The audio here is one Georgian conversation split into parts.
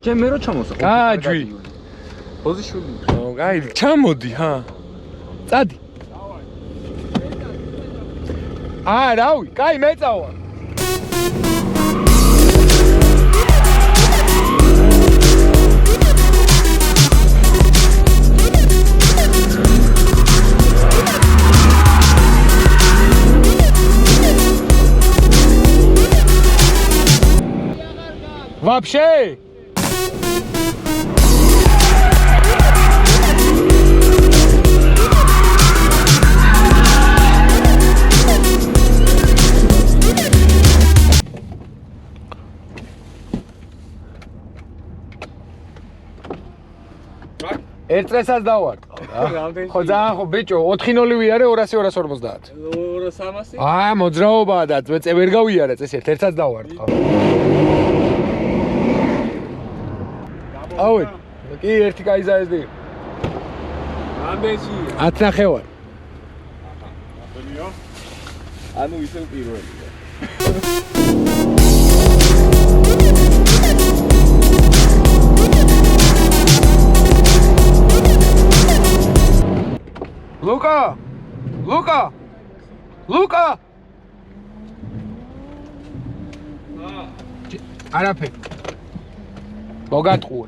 ჩემ მე რო ჩამოსა. გააჯვი. პოზიშვილი. აი, ჩამოდი, ჰა. წადი. რავი, კაი, მეწავა. Вообще! ერთ წესაც დავარტყავ რა. ხო ძალიან ხო ბიჭო 4-0 ვიარე 200-250. 200-300? მოძრაობაა და ვერ გავიარე წეს ერთსაც დავარტყავ. აუე, კი ერთი კაი ზაესდი. ამდენში 10 ნახევარი. ანუ ისევ პირველია. ლუკა! R.I.P. მოგატყუე.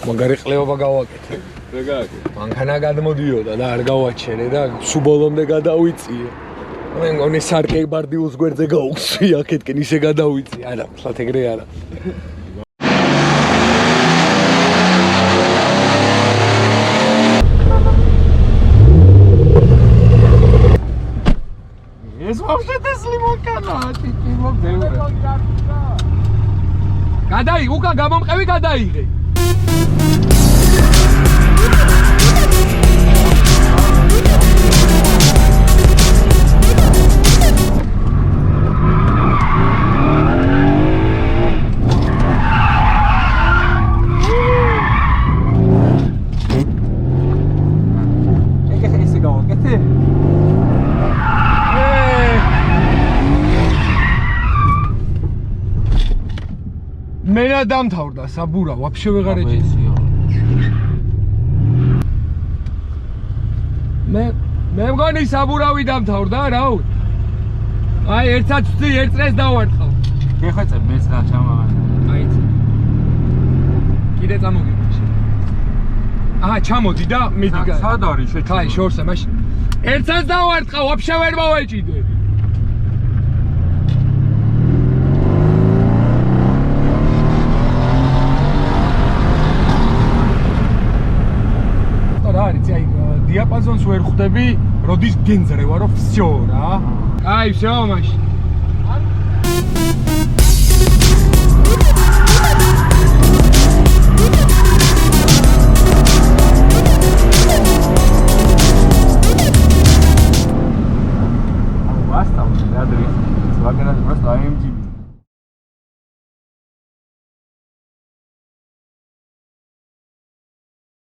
მაგარი ყლეობა გავაკეთე. რა გააკეთე? მანქანა გადმოდიოდა და არ გავაჩერე და სულ ბოლომდე გადავიწიე. მე მგონი სარკეიბარდიუს გვერდზე გაუხსვი აქეთკენ ისე გადავიწი. არა, სად ეგრე არა. ეს ვაფშე ტესლი მანქანაა, ტიპი მოგდეურე. გადაი, უკან გამომყევი გადაიღე. მე რა დამთავრდა საბურა, ვაფშე ვეღარ ეჭირა. მე მგონი საბურავი დამთავრდა, რაუ. აი, ერთსაც ვწი, ერთ წრეს დავარტყავ. გეხვეწებ მეც რა ჩამაღალი. აიც. კიდე წამოგიყვე. ჩამოდი და მიდი. სად არის შეჭრა? აი, შორსა, მაშინ. ერთსაც დავარტყავ, ვაფშე ვერ მოვეჭიდე. დიაპაზონს ვერ ხვდები, როდის გენძრევა, რომ всё რა. აი, всё, მაშინ. ვასწავლე, ადრე. ვაგნერს просто AMG